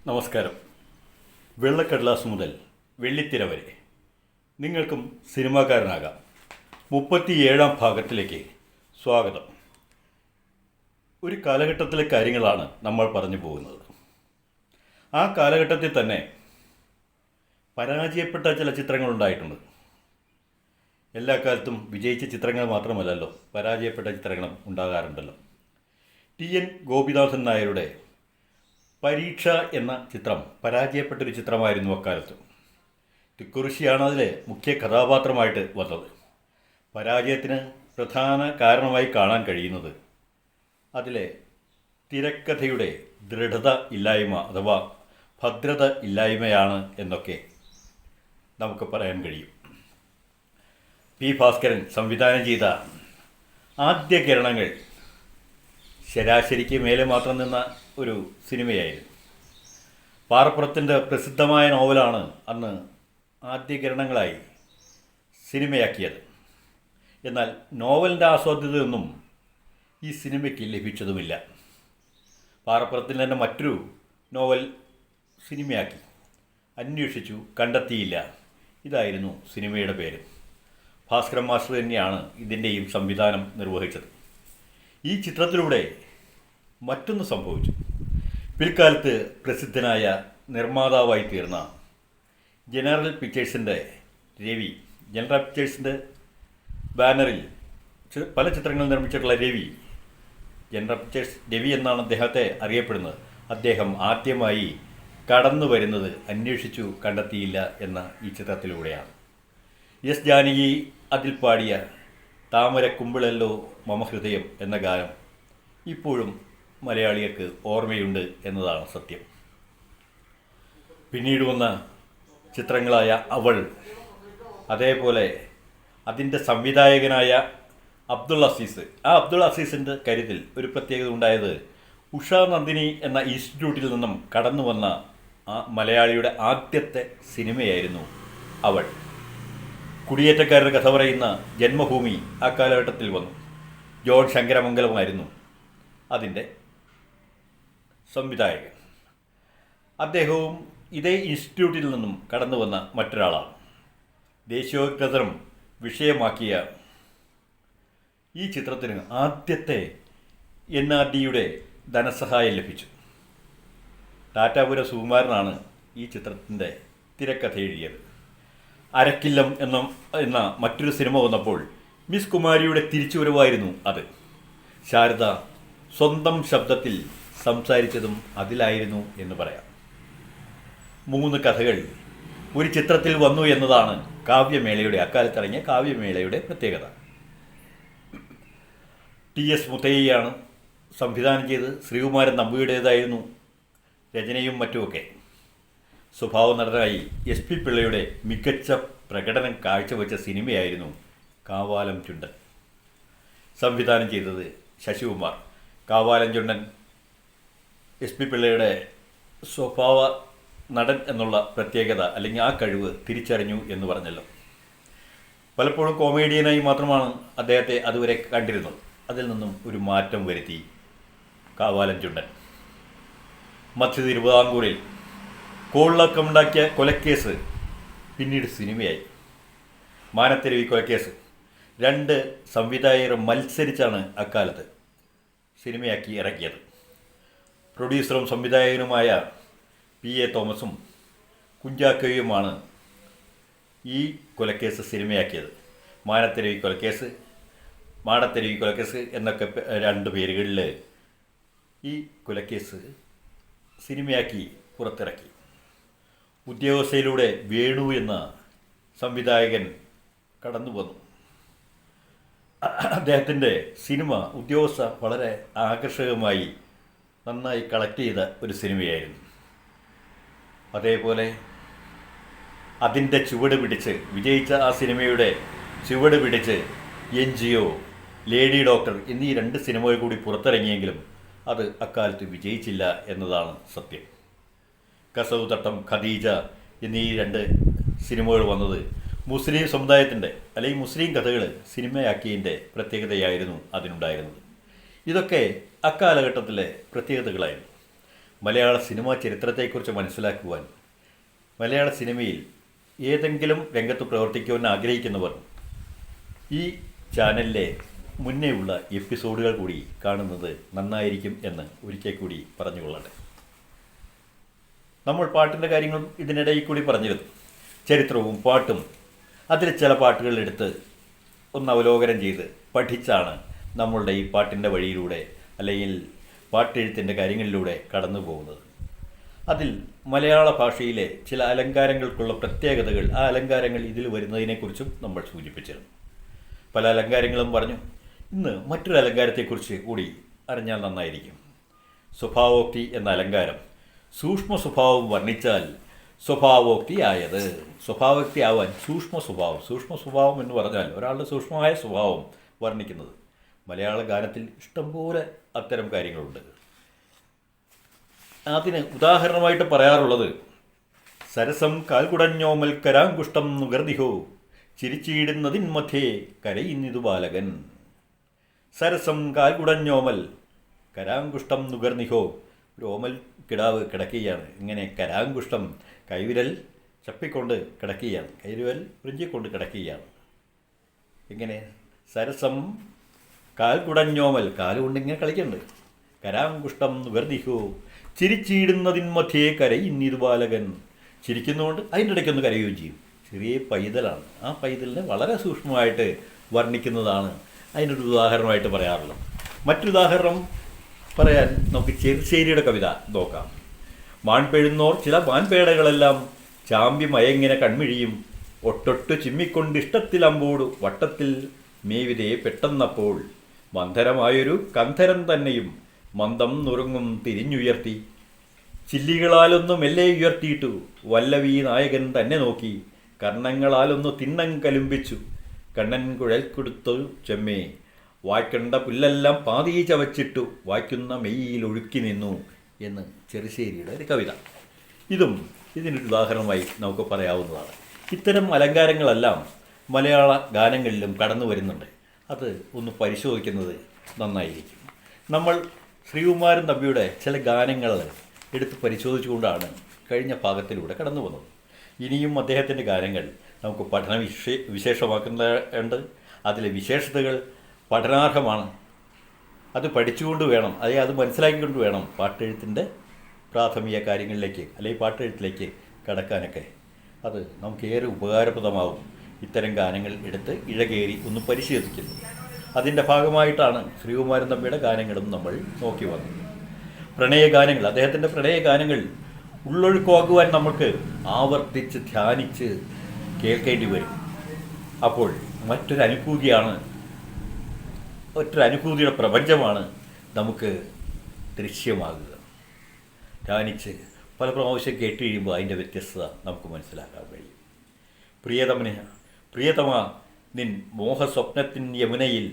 നമസ്കാരം. വെള്ളക്കടലാസ് മുതൽ വെള്ളിത്തിര വരെ നിങ്ങൾക്കും സിനിമാക്കാരനാകാം. 37-ാം ഭാഗത്തിലേക്ക് സ്വാഗതം. ഒരു കാലഘട്ടത്തിലെ കാര്യങ്ങളാണ് നമ്മൾ പറഞ്ഞു പോകുന്നത്. ആ കാലഘട്ടത്തിൽ തന്നെ പരാജയപ്പെട്ട ചില ചിത്രങ്ങളുണ്ടായിട്ടുണ്ട്. എല്ലാ കാലത്തും വിജയിച്ച ചിത്രങ്ങൾ മാത്രമല്ലല്ലോ, പരാജയപ്പെട്ട ചിത്രങ്ങളും ഉണ്ടാകാറുണ്ടല്ലോ. TN ഗോപിനാഥൻ നായരുടെ പരീക്ഷ എന്ന ചിത്രം പരാജയപ്പെട്ടൊരു ചിത്രമായിരുന്നു അക്കാലത്ത്. തിക്കുറിശിയാണ് അതിലെ മുഖ്യ കഥാപാത്രമായിട്ട് വന്നത്. പരാജയത്തിന് പ്രധാന കാരണമായി കാണാൻ കഴിയുന്നത് അതിലെ തിരക്കഥയുടെ ദൃഢത ഇല്ലായ്മ അഥവാ ഭദ്രത ഇല്ലായ്മയാണ് എന്നൊക്കെ നമുക്ക് പറയാൻ കഴിയും. P. ഭാസ്കരൻ സംവിധാനം ചെയ്ത ആദ്യ കിരണങ്ങൾ ശരാശരിക്ക് മേലെ മാത്രം നിന്ന ഒരു സിനിമയായിരുന്നു. പാറപ്പുറത്തിൻ്റെ പ്രസിദ്ധമായ നോവലാണ് അന്ന് ആദ്യ കിരണങ്ങളായി സിനിമയാക്കിയത്. എന്നാൽ നോവലിൻ്റെ ആസ്വാദ്യതയൊന്നും ഈ സിനിമയ്ക്ക് ലഭിച്ചതുമില്ല. പാറപ്പുറത്തിൽ തന്നെ മറ്റൊരു നോവൽ സിനിമയാക്കി, അന്വേഷിച്ചു, കണ്ടെത്തിയില്ല. ഇതായിരുന്നു സിനിമയുടെ പേര്. ഭാസ്കരൻ മാസ്റ്റർ തന്നെയാണ് ഇതിൻ്റെയും സംവിധാനം നിർവഹിച്ചത്. ഈ ചിത്രത്തിലൂടെ മറ്റൊന്ന് സംഭവിച്ചു. പിൽക്കാലത്ത് പ്രസിദ്ധനായ നിർമ്മാതാവായി തീർന്ന ജനറൽ പിക്ചേഴ്സിൻ്റെ ജനറൽ പിക്ചേഴ്സിൻ്റെ ബാനറിൽ പല ചിത്രങ്ങൾ നിർമ്മിച്ചിട്ടുള്ള ജനറൽ പിക്ചേഴ്സ് രവി എന്നാണ് അദ്ദേഹത്തെ അറിയപ്പെടുന്നത്. അദ്ദേഹം ആദ്യമായി കടന്നു വരുന്നത് അന്വേഷിച്ചു കണ്ടെത്തിയില്ല എന്ന ഈ ചിത്രത്തിലൂടെയാണ്. എസ് ജാനകി അതിൽ പാടിയ താമര കുമ്പിളല്ലോ മമഹൃദയം എന്ന ഗാനം ഇപ്പോഴും മലയാളികൾക്ക് ഓർമ്മയുണ്ട് എന്നതാണ് സത്യം. പിന്നീട് വന്ന ചിത്രങ്ങളായ അവൾ, അതേപോലെ അതിൻ്റെ സംവിധായകനായ അബ്ദുൾ അസീസ്, അബ്ദുൾ അസീസിൻ്റെ കാര്യത്തിൽ ഒരു പ്രത്യേകത ഉണ്ടായത് ഉഷാ നന്ദിനി എന്ന ഇൻസ്റ്റിറ്റ്യൂട്ടിൽ നിന്നും കടന്നു വന്ന മലയാളിയുടെ ആദ്യത്തെ സിനിമയായിരുന്നു അവൾ. കുടിയേറ്റക്കാരുടെ കഥ പറയുന്ന ജന്മഭൂമി ആ കാലഘട്ടത്തിൽ വന്നു. ജോൺ ശങ്കരമംഗലമായിരുന്നു അതിൻ്റെ സംവിധായകൻ. അദ്ദേഹവും ഇതേ ഇൻസ്റ്റിറ്റ്യൂട്ടിൽ നിന്നും കടന്നു വന്ന മറ്റൊരാളാണ്. ദേശീയോദ്ഗ്രഥനം വിഷയമാക്കിയ ഈ ചിത്രത്തിന് ആദ്യത്തെ NRDയുടെ ധനസഹായം ലഭിച്ചു. ടാറ്റാപുര സുകുമാരനാണ് ഈ ചിത്രത്തിൻ്റെ തിരക്കഥ എഴുതിയത്. അരക്കില്ലം എന്ന മറ്റൊരു സിനിമ വന്നപ്പോൾ മിസ് കുമാരിയുടെ തിരിച്ചുവരവായിരുന്നു അത്. ശാരദ സ്വന്തം ശബ്ദത്തിൽ സംസാരിച്ചതും അതിലായിരുന്നു എന്ന് പറയാം. 3 കഥകൾ ഒരു ചിത്രത്തിൽ വന്നു എന്നതാണ് അക്കാലത്തിറങ്ങിയ കാവ്യമേളയുടെ പ്രത്യേകത. TS മുത്തയ്യാണ് സംവിധാനം ചെയ്ത്. ശ്രീകുമാരൻ നമ്പുയുടേതായിരുന്നു രചനയും മറ്റുമൊക്കെ. സ്വഭാവ നടനായി SP പിള്ളയുടെ മികച്ച പ്രകടനം കാഴ്ചവെച്ച സിനിമയായിരുന്നു കാവാലം ചുണ്ടൻ. സംവിധാനം ചെയ്തത് ശശികുമാർ. കാവാലം ചുണ്ടൻ SP പിള്ളയുടെ സ്വഭാവ നടൻ എന്നുള്ള പ്രത്യേകത അല്ലെങ്കിൽ ആ കഴിവ് തിരിച്ചറിഞ്ഞു എന്ന് പറഞ്ഞല്ലോ. പലപ്പോഴും കോമേഡിയനായി മാത്രമാണ് അദ്ദേഹത്തെ അതുവരെ കണ്ടിരുന്നത്. അതിൽ നിന്നും ഒരു മാറ്റം വരുത്തി കാവാലം ചുണ്ടൻ. മധ്യ തിരുവിതാംകൂറിൽ കോളിളക്കമുണ്ടാക്കിയ കൊലക്കേസ് പിന്നീട് സിനിമയായി. മാനത്തെരുവി കൊലക്കേസ് 2 സംവിധായകർ മത്സരിച്ചാണ് അക്കാലത്ത് സിനിമയാക്കി ഇറക്കിയത്. പ്രൊഡ്യൂസറും സംവിധായകനുമായ PA തോമസും കുഞ്ചാക്കോയുമാണ് ഈ കൊലക്കേസ് സിനിമയാക്കിയത്. മാനത്തെരുവി കൊലക്കേസ്, മാടത്തെരുവി കൊലക്കേസ് എന്നൊക്കെ 2 പേരുകളിൽ ഈ കൊലക്കേസ് സിനിമയാക്കി പുറത്തിറക്കി. ഉദ്യോഗസ്ഥയിലൂടെ വേണു എന്ന സംവിധായകൻ കടന്നു വന്നു. അദ്ദേഹത്തിൻ്റെ സിനിമ ഉദ്യോഗസ്ഥ വളരെ ആകർഷകമായി നന്നായി കളക്ട് ചെയ്ത ഒരു സിനിമയായിരുന്നു. അതേപോലെ അതിൻ്റെ ചുവട് പിടിച്ച് വിജയിച്ച ആ സിനിമയുടെ ചുവട് പിടിച്ച് NGO, ലേഡി ഡോക്ടർ എന്നീ 2 സിനിമകൾ കൂടി പുറത്തിറങ്ങിയെങ്കിലും അത് അക്കാലത്ത് വിജയിച്ചില്ല എന്നതാണ് സത്യം. കസവ് തട്ടം, ഖദീജ എന്നീ 2 സിനിമകൾ വന്നത് മുസ്ലിം സമുദായത്തിൻ്റെ അല്ലെങ്കിൽ മുസ്ലിം കഥകൾ സിനിമയാക്കിയതിൻ്റെ പ്രത്യേകതയായിരുന്നു അതിനുണ്ടായിരുന്നത്. ഇതൊക്കെ അക്കാലഘട്ടത്തിലെ പ്രത്യേകതകളായിരുന്നു. മലയാള സിനിമാ ചരിത്രത്തെക്കുറിച്ച് മനസ്സിലാക്കുവാൻ മലയാള സിനിമയിൽ ഏതെങ്കിലും രംഗത്ത് പ്രവർത്തിക്കുവാൻ ആഗ്രഹിക്കുന്നവർ ഈ ചാനലിലെ മുന്നേയുള്ള എപ്പിസോഡുകൾ കൂടി കാണുന്നത് നന്നായിരിക്കും എന്ന് ഒരിക്കൽ കൂടി പറഞ്ഞുകൊള്ളട്ടെ. നമ്മൾ പാട്ടിൻ്റെ കാര്യങ്ങളും ഇതിനിടയിൽ കൂടി പറഞ്ഞിരുന്നു. ചരിത്രവും പാട്ടും അതിൽ ചില പാട്ടുകൾ എടുത്ത് ഒന്ന് അവലോകനം ചെയ്ത് പഠിച്ചാണ് നമ്മളുടെ ഈ പാട്ടിൻ്റെ വഴിയിലൂടെ അല്ലെങ്കിൽ പാട്ടെഴുത്തിൻ്റെ കാര്യങ്ങളിലൂടെ കടന്നു പോകുന്നത്. അതിൽ മലയാള ഭാഷയിലെ ചില അലങ്കാരങ്ങൾക്കുള്ള പ്രത്യേകതകൾ, ആ അലങ്കാരങ്ങൾ ഇതിൽ വരുന്നതിനെക്കുറിച്ചും നമ്മൾ സൂചിപ്പിച്ചിരുന്നു. പല അലങ്കാരങ്ങളും പറഞ്ഞു. ഇന്ന് മറ്റൊരു അലങ്കാരത്തെക്കുറിച്ച് കൂടി അറിഞ്ഞാൽ നന്നായിരിക്കും. സ്വഭാവോക്തി എന്ന അലങ്കാരം. സൂക്ഷ്മ സ്വഭാവം വർണ്ണിച്ചാൽ സ്വഭാവോക്തി ആയത്. സ്വഭാവോക്തി ആവാൻ സൂക്ഷ്മ സ്വഭാവം എന്ന് പറഞ്ഞാൽ ഒരാളുടെ സൂക്ഷ്മമായ സ്വഭാവം വർണ്ണിക്കുന്നത്. മലയാള ഗാനത്തിൽ ഇഷ്ടംപോലെ അത്തരം കാര്യങ്ങളുണ്ട്. അതിന് ഉദാഹരണമായിട്ട് പറയാറുള്ളത് സരസം കാൽകുടഞ്ഞോമൽ കരാങ്കുഷ്ടം നുകർദിഹോ ചിരിച്ചിടുന്നതിൻ മധ്യേ കരയുന്നിതു ബാലകൻ. സരസം കാൽകുടഞ്ഞോമൽ കരാങ്കുഷ്ടം നുകർനിഹോ. ഒരു ഓമൽ കിടാവ് കിടക്കുകയാണ്. ഇങ്ങനെ കരാങ്കുഷ്ടം, കൈവിരൽ ചപ്പിക്കൊണ്ട് കിടക്കുകയാണ്, കൈവിരൽ ഉറിഞ്ചിക്കൊണ്ട് കിടക്കുകയാണ്. ഇങ്ങനെ സരസം കാൽകുടഞ്ഞോമൽ, കാലുകൊണ്ട് ഇങ്ങനെ കളിക്കുന്നുണ്ട്. കരാങ്കുഷ്ടം നുകർനിഹോ ചിരിച്ചിടുന്നതിൻ മധ്യേ കരയുന്നിതു ബാലകൻ. ചിരിക്കുന്നുകൊണ്ട് അതിൻ്റെ ഇടയ്ക്കൊന്ന് കരയുകയും ചെയ്യും. ചെറിയ പൈതലാണ്. ആ പൈതലിനെ വളരെ സൂക്ഷ്മമായിട്ട് വർണ്ണിക്കുന്നതാണ് അതിനൊരു ഉദാഹരണമായിട്ട് പറയാറുള്ളത്. മറ്റൊരുദാഹരണം പറയാൻ നമുക്ക് ചെറുശ്ശേരിയുടെ കവിത നോക്കാം. മാൺപെഴുന്നോർ ചില മാൻപേടകളെല്ലാം ചാമ്പി മയങ്ങിനെ കൺമിഴിയും ഒട്ടൊട്ടു ചിമ്മിക്കൊണ്ടിഷ്ടത്തിലമ്പോടു വട്ടത്തിൽ മേവിതേ പെട്ടെന്നപ്പോൾ മന്ധരമായൊരു കന്ധരം തന്നെയും മന്ദം നുറുങ്ങും തിരിഞ്ഞുയർത്തി ചില്ലികളാലൊന്നു മെല്ലെ ഉയർത്തിയിട്ടു വല്ലവീ നായകൻ തന്നെ നോക്കി കർണങ്ങളാലൊന്നു തിണ്ണം കലുമ്പിച്ചു കണ്ണൻ കുഴൽ കൊടുത്തു ചെമ്മേ വായ്ക്കണ്ട പുല്ലെല്ലാം പാതി ചവച്ചിട്ടു വായ്ക്കുന്ന മെയ്യിൽ ഒഴുക്കി നിന്നു എന്ന് ചെറുശ്ശേരിയുടെ ഒരു കവിത. ഇതും ഇതിനൊരു ഉദാഹരണമായി നമുക്ക് പറയാവുന്നതാണ്. ഇത്തരം അലങ്കാരങ്ങളെല്ലാം മലയാള ഗാനങ്ങളിലും കടന്നു വരുന്നുണ്ട്. അത് ഒന്ന് പരിശോധിക്കുന്നത് നന്നായിരിക്കും. നമ്മൾ ശ്രീകുമാരൻ തമ്പിയുടെ ചില ഗാനങ്ങൾ എടുത്ത് പരിശോധിച്ചുകൊണ്ടാണ് കഴിഞ്ഞ ഭാഗത്തിലൂടെ കടന്നു വന്നത്. ഇനിയും അദ്ദേഹത്തിൻ്റെ ഗാനങ്ങൾ നമുക്ക് പഠന വിശേഷമാക്കുന്നുണ്ട്. അതിലെ വിശേഷതകൾ പഠനാർഹമാണ്. അത് പഠിച്ചുകൊണ്ട് വേണം, അത് മനസ്സിലാക്കിക്കൊണ്ട് വേണം പാട്ടെഴുത്തിൻ്റെ പ്രാഥമിക കാര്യങ്ങളിലേക്ക് അല്ലെങ്കിൽ പാട്ടെഴുത്തിലേക്ക് കടക്കാനൊക്കെ. അത് നമുക്ക് ഏറെ ഉപകാരപ്രദമാവും ഇത്തരം ഗാനങ്ങൾ എടുത്ത് ഇഴകേറി ഒന്ന് പരിശോധിക്കുന്നത്. അതിൻ്റെ ഭാഗമായിട്ടാണ് ശ്രീകുമാരൻ തമ്പിയുടെ ഗാനങ്ങളും നമ്മൾ നോക്കി വന്നത്. പ്രണയഗാനങ്ങൾ, അദ്ദേഹത്തിൻ്റെ പ്രണയഗാനങ്ങൾ ഉള്ളൊഴുക്കാകുവാൻ നമുക്ക് ആവർത്തിച്ച് ധ്യാനിച്ച് കേൾക്കേണ്ടി വരും. അപ്പോൾ മറ്റൊരനുഭൂതിയുടെ പ്രപഞ്ചമാണ് നമുക്ക് ദൃശ്യമാകുക. ധ്യാനിച്ച് പല പ്രാവശ്യം കേട്ട് കഴിയുമ്പോൾ അതിൻ്റെ വ്യത്യസ്തത നമുക്ക് മനസ്സിലാക്കാൻ കഴിയും. പ്രിയതമ നിൻ മോഹസ്വപ്നത്തിൻ യമുനയിൽ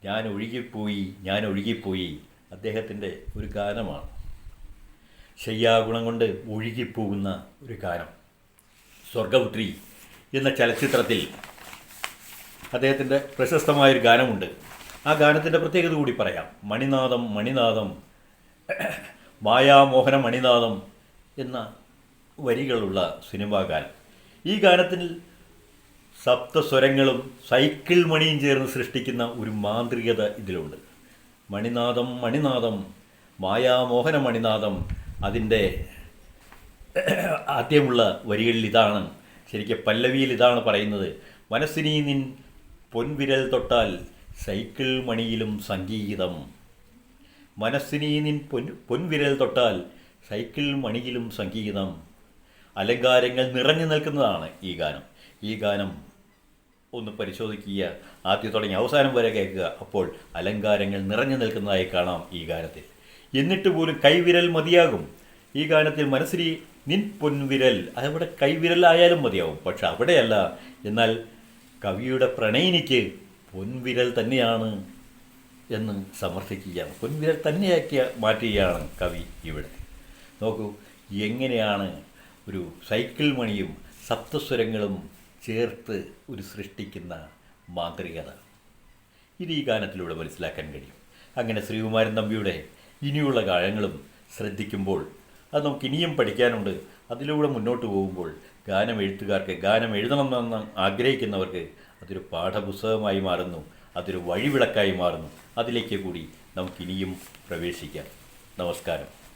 ഞാൻ ഒഴുകിപ്പോയി അദ്ദേഹത്തിൻ്റെ ഒരു ഗാനമാണ്. ശയ്യാഗുണം കൊണ്ട് ഒഴുകിപ്പോകുന്ന ഒരു ഗാനം. സ്വർഗപുത്രി എന്ന ചലച്ചിത്രത്തിൽ അദ്ദേഹത്തിൻ്റെ പ്രശസ്തമായൊരു ഗാനമുണ്ട്. ആ ഗാനത്തിൻ്റെ പ്രത്യേകത കൂടി പറയാം. മണിനാദം മായാമോഹന മണിനാദം എന്ന വരികളുള്ള സിനിമാ ഗാനം. ഈ ഗാനത്തിൽ സപ്തസ്വരങ്ങളും സൈക്കിൾ മണിയും ചേർന്ന് സൃഷ്ടിക്കുന്ന ഒരു മാന്ത്രികത ഇതിലുണ്ട്. മണിനാദം മായാമോഹന മണിനാദം. അതിൻ്റെ ആദ്യമുള്ള വരികളിൽ ഇതാണ്, ശരിക്കും പല്ലവിയിൽ ഇതാണ് പറയുന്നത്. മനസ്സിനീ നിൻ പൊൻവിരൽ തൊട്ടാൽ സൈക്കിൾ മണിയിലും സംഗീതം. മനസ്സിനീ നിൻ പൊൻവിരൽ തൊട്ടാൽ സൈക്കിൾ മണിയിലും സംഗീതം. അലങ്കാരങ്ങൾ നിറഞ്ഞു നിൽക്കുന്നതാണ് ഈ ഗാനം ഒന്ന് പരിശോധിക്കുക. ആദ്യം തുടങ്ങി അവസാനം വരെ കേൾക്കുക. അപ്പോൾ അലങ്കാരങ്ങൾ നിറഞ്ഞു നിൽക്കുന്നതായി കാണാം ഈ ഗാനത്തിൽ. എന്നിട്ട് പോലും കൈവിരൽ മതിയാകും ഈ ഗാനത്തിൽ. മനസ്സിൽ നിൻ പൊൻവിരൽ, അതവിടെ കൈവിരൽ ആയാലും മതിയാവും. പക്ഷെ അവിടെയല്ല. എന്നാൽ കവിയുടെ പ്രണയിനിക്ക് പൊൻവിരൽ തന്നെയാണ് എന്ന് സമർത്ഥിക്കുകയാണ്. പൊൻവിരൽ തന്നെയാക്കി മാറ്റുകയാണ് കവി ഇവിടെ. നോക്കൂ എങ്ങനെയാണ് ഒരു സൈക്കിൾ മണിയും സപ്തസ്വരങ്ങളും ചേർത്ത് ഒരു സൃഷ്ടിക്കുന്ന മാന്ത്രികത. ഇത് ഈ ഗാനത്തിലൂടെ മനസ്സിലാക്കാൻ കഴിയും. അങ്ങനെ ശ്രീകുമാരൻ തമ്പിയുടെ ഇനിയുള്ള ഗാനങ്ങളും ശ്രദ്ധിക്കുമ്പോൾ അത് നമുക്ക് ഇനിയും പഠിക്കാനുണ്ട്. അതിലൂടെ മുന്നോട്ട് പോകുമ്പോൾ ഗാനം എഴുത്തുകാർക്ക്, ഗാനം എഴുതണമെന്ന് ആഗ്രഹിക്കുന്നവർക്ക് അതൊരു പാഠപുസ്തകമായി മാറുന്നു, അതൊരു വഴിവിളക്കായി മാറുന്നു. അതിലേക്ക് കൂടി നമുക്കിനിയും പ്രവേശിക്കാം. നമസ്കാരം.